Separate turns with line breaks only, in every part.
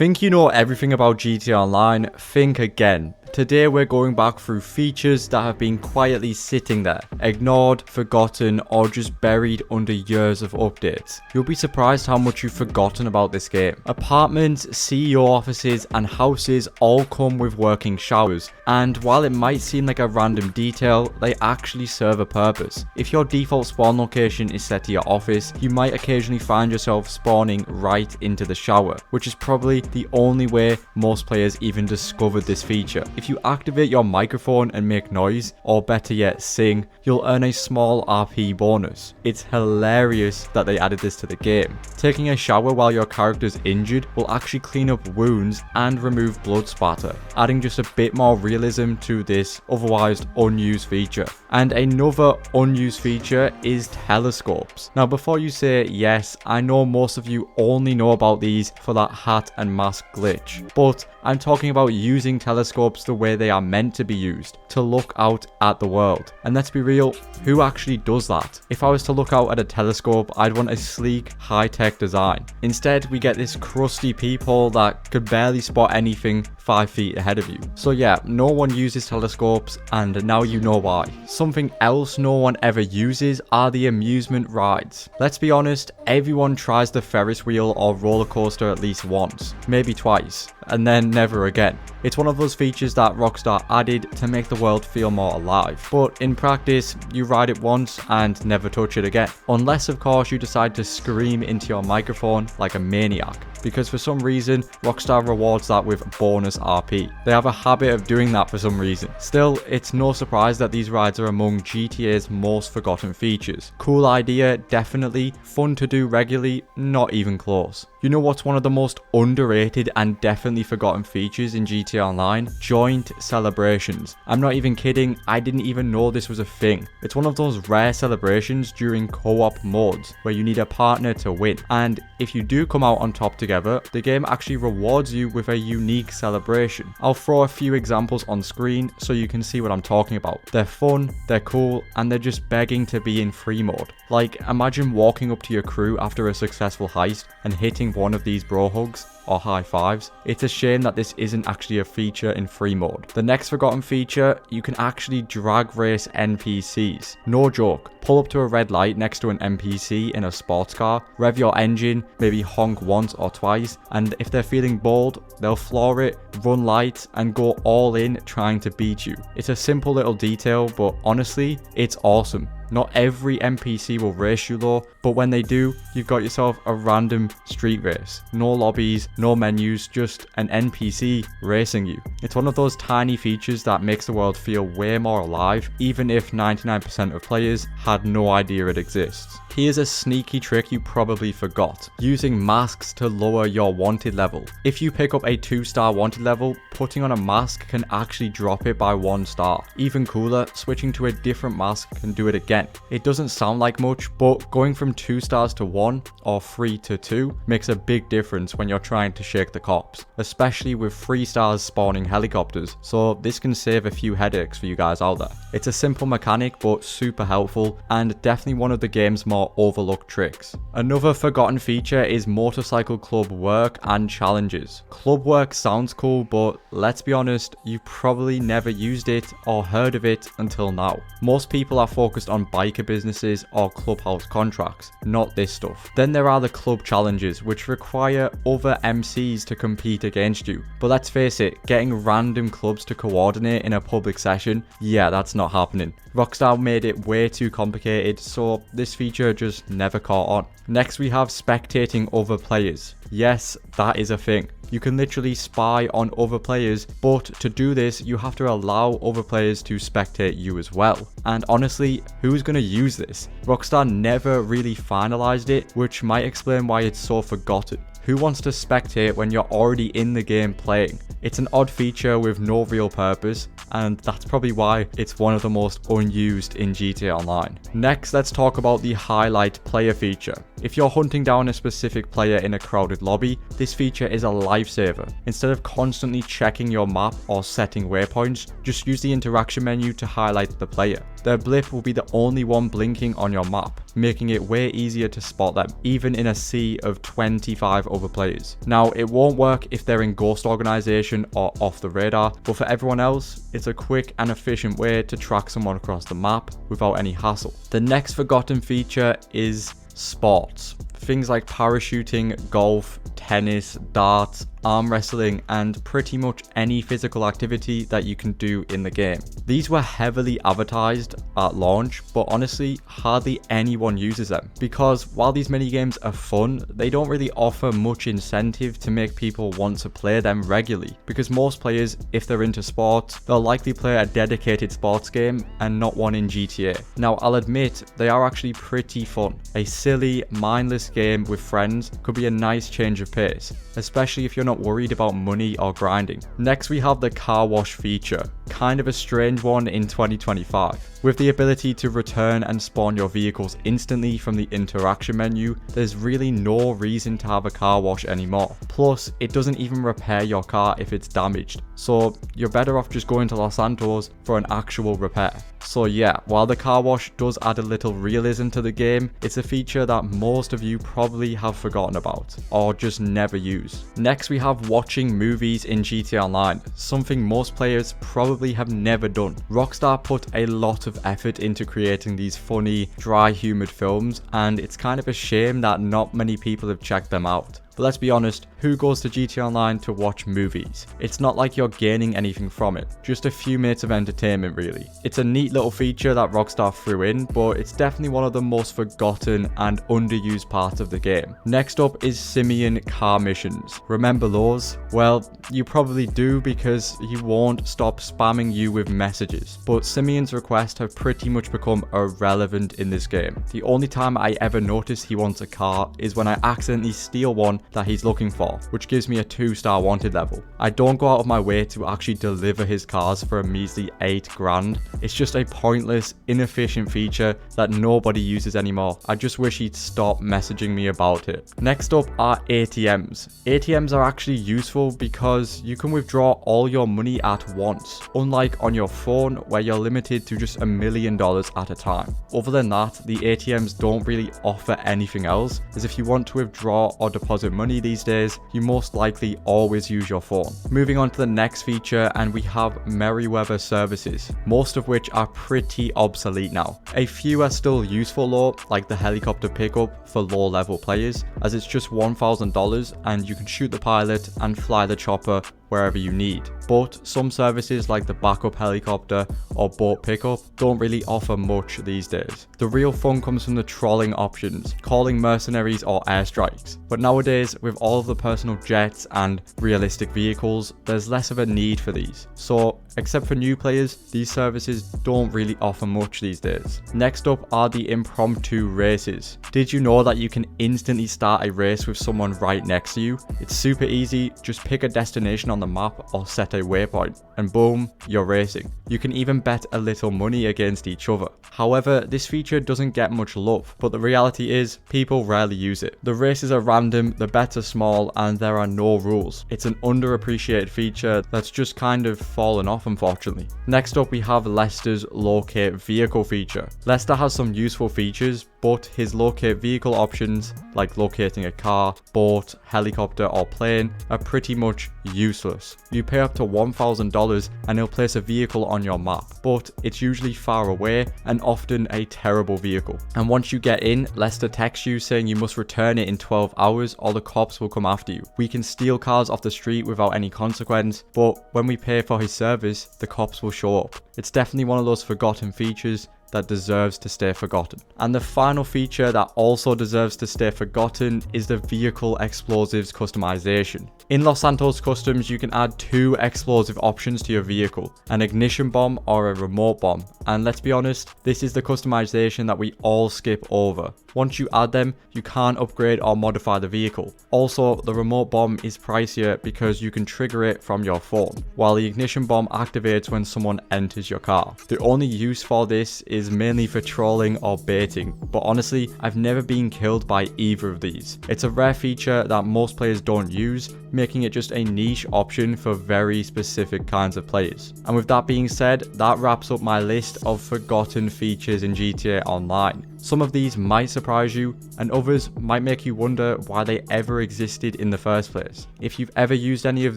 Think you know everything about GTA Online? Think again. Today we're going back through features that have been quietly sitting there, ignored, forgotten, or just buried under years of updates. You'll be surprised how much you've forgotten about this game. Apartments, CEO offices, and houses all come with working showers, and while it might seem like a random detail, they actually serve a purpose. If your default spawn location is set to your office, you might occasionally find yourself spawning right into the shower, which is probably the only way most players even discovered this feature. If you activate your microphone and make noise, or better yet sing, you'll earn a small RP bonus. It's hilarious that they added this to the game. Taking a shower while your character's injured will actually clean up wounds and remove blood spatter, adding just a bit more realism to this otherwise unused feature. And another unused feature is telescopes. Now before you say yes, I know most of you only know about these for that hat and mask glitch, but I'm talking about using telescopes the way they are meant to be used, to look out at the world. And let's be real, who actually does that? If I was to look out at a telescope, I'd want a sleek, high-tech design. Instead, we get this crusty peephole that could barely spot anything 5 feet ahead of you. So yeah, no one uses telescopes, and now you know why. Something else no one ever uses are the amusement rides. Let's be honest, everyone tries the Ferris wheel or roller coaster at least once, maybe twice, and then never again. It's one of those features that Rockstar added to make the world feel more alive, but in practice, you ride it once and never touch it again. Unless of course you decide to scream into your microphone like a maniac, because for some reason, Rockstar rewards that with bonus RP. They have a habit of doing that for some reason. Still, it's no surprise that these rides are among GTA's most forgotten features. Cool idea, definitely. Fun to do regularly, not even close. You know what's one of the most underrated and definitely forgotten features in GTA Online? Joint celebrations. I'm not even kidding, I didn't even know this was a thing. It's one of those rare celebrations during co-op modes where you need a partner to win. And if you do come out on top together, the game actually rewards you with a unique celebration. I'll throw a few examples on screen so you can see what I'm talking about. They're fun, they're cool, and they're just begging to be in free mode. Like, imagine walking up to your crew after a successful heist and hitting one of these bro hugs or high fives. It's a shame that this isn't actually a feature in free mode. The next forgotten feature, you can actually drag race NPCs. No joke. Pull up to a red light next to an NPC in a sports car, rev your engine, maybe honk once or twice, and if they're feeling bold, they'll floor it, run lights, and go all in trying to beat you. It's a simple little detail, but honestly, it's awesome. Not every NPC will race you though, but when they do, you've got yourself a random street race. No lobbies, no menus, just an NPC racing you. It's one of those tiny features that makes the world feel way more alive, even if 99% of players had no idea it exists. Here's a sneaky trick you probably forgot. Using masks to lower your wanted level. If you pick up a 2-star wanted level, putting on a mask can actually drop it by 1 star. Even cooler, switching to a different mask can do it again. It doesn't sound like much, but going from 2 stars to 1 or 3 to 2 makes a big difference when you're trying to shake the cops, especially with 3 stars spawning helicopters, so this can save a few headaches for you guys out there. It's a simple mechanic but super helpful, and definitely one of the game's more overlooked tricks. Another forgotten feature is motorcycle club work and challenges. Club work sounds cool, but let's be honest, you've probably never used it or heard of it until now. Most people are focused on biker businesses or clubhouse contracts, not this stuff. Then there are the club challenges, which require other MCs to compete against you. But let's face it, getting random clubs to coordinate in a public session, yeah, that's not happening. Rockstar made it way too complicated, so this feature just never caught on. Next we have spectating other players. Yes, that is a thing. You can literally spy on other players, but to do this, you have to allow other players to spectate you as well. And honestly, who's gonna use this? Rockstar never really finalized it, which might explain why it's so forgotten. Who wants to spectate when you're already in the game playing? It's an odd feature with no real purpose, and that's probably why it's one of the most unused in GTA Online. Next, let's talk about the highlight player feature. If you're hunting down a specific player in a crowded lobby, this feature is a lifesaver. Instead of constantly checking your map or setting waypoints, just use the interaction menu to highlight the player. Their blip will be the only one blinking on your map, making it way easier to spot them, even in a sea of 25 other players. Now, it won't work if they're in ghost organization or off the radar, but for everyone else, it's a quick and efficient way to track someone across the map without any hassle. The next forgotten feature is sports. Things like parachuting, golf, tennis, darts, arm wrestling, and pretty much any physical activity that you can do in the game. These were heavily advertised at launch, but honestly, hardly anyone uses them. Because while these minigames are fun, they don't really offer much incentive to make people want to play them regularly. Because most players, if they're into sports, they'll likely play a dedicated sports game and not one in GTA. Now, I'll admit, they are actually pretty fun. A silly, mindless game with friends could be a nice change of pace, especially if you're not worried about money or grinding. Next, we have the car wash feature, kind of a strange one in 2025. With the ability to return and spawn your vehicles instantly from the interaction menu, there's really no reason to have a car wash anymore. Plus, it doesn't even repair your car if it's damaged, so you're better off just going to Los Santos for an actual repair. So yeah, while the car wash does add a little realism to the game, it's a feature that most of you probably have forgotten about, or just never use. Next, we have watching movies in GTA Online, something most players probably have never done. Rockstar put a lot of effort into creating these funny, dry humoured films, and it's kind of a shame that not many people have checked them out. But let's be honest, who goes to GTA Online to watch movies? It's not like you're gaining anything from it, just a few minutes of entertainment really. It's a neat little feature that Rockstar threw in, but it's definitely one of the most forgotten and underused parts of the game. Next up is Simeon car missions. Remember those? Well, you probably do because he won't stop spamming you with messages. But Simeon's requests have pretty much become irrelevant in this game. The only time I ever notice he wants a car is when I accidentally steal one that he's looking for, which gives me a 2-star wanted level. I don't go out of my way to actually deliver his cars for a measly 8 grand. It's just a pointless, inefficient feature that nobody uses anymore. I just wish he'd stop messaging me about it. Next up are ATMs. ATMs are actually useful because you can withdraw all your money at once, unlike on your phone where you're limited to just $1 million at a time. Other than that, the ATMs don't really offer anything else, as if you want to withdraw or deposit money these days, you most likely always use your phone. Moving on to the next feature, and we have Merryweather services, most of which are pretty obsolete now. A few are still useful though, like the helicopter pickup for low level players, as it's just $1,000 and you can shoot the pilot and fly the chopper wherever you need. But some services like the backup helicopter or boat pickup don't really offer much these days. The real fun comes from the trolling options, calling mercenaries or airstrikes. But nowadays, with all of the personal jets and realistic vehicles, there's less of a need for these. So, except for new players, these services don't really offer much these days. Next up are the impromptu races. Did you know that you can instantly start a race with someone right next to you? It's super easy, just pick a destination on the map or set a waypoint, and boom, you're racing. You can even bet a little money against each other. However, this feature doesn't get much love, but the reality is, people rarely use it. The races are random, the bets are small, and there are no rules. It's an underappreciated feature that's just kind of fallen off, unfortunately. Next up, we have Lester's locate vehicle feature. Lester has some useful features, but his locate vehicle options, like locating a car, boat, helicopter, or plane, are pretty much useless. You pay up to $1,000 and he'll place a vehicle on your map, but it's usually far away and often a terrible vehicle. And once you get in, Lester texts you saying you must return it in 12 hours or the cops will come after you. We can steal cars off the street without any consequence, but when we pay for his service, the cops will show up. It's definitely one of those forgotten features that deserves to stay forgotten. And the final feature that also deserves to stay forgotten is the vehicle explosives customization. In Los Santos Customs, you can add 2 explosive options to your vehicle, an ignition bomb or a remote bomb, and let's be honest, this is the customization that we all skip over. Once you add them, you can't upgrade or modify the vehicle. Also, the remote bomb is pricier because you can trigger it from your phone, while the ignition bomb activates when someone enters your car. The only use for this is mainly for trolling or baiting, but honestly, I've never been killed by either of these. It's a rare feature that most players don't use, making it just a niche option for very specific kinds of players. And with that being said, that wraps up my list of forgotten features in GTA Online. Some of these might surprise you, and others might make you wonder why they ever existed in the first place. If you've ever used any of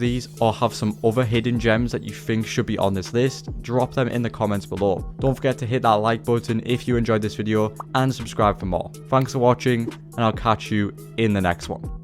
these, or have some other hidden gems that you think should be on this list, drop them in the comments below. Don't forget to hit that like button if you enjoyed this video, and subscribe for more. Thanks for watching, and I'll catch you in the next one.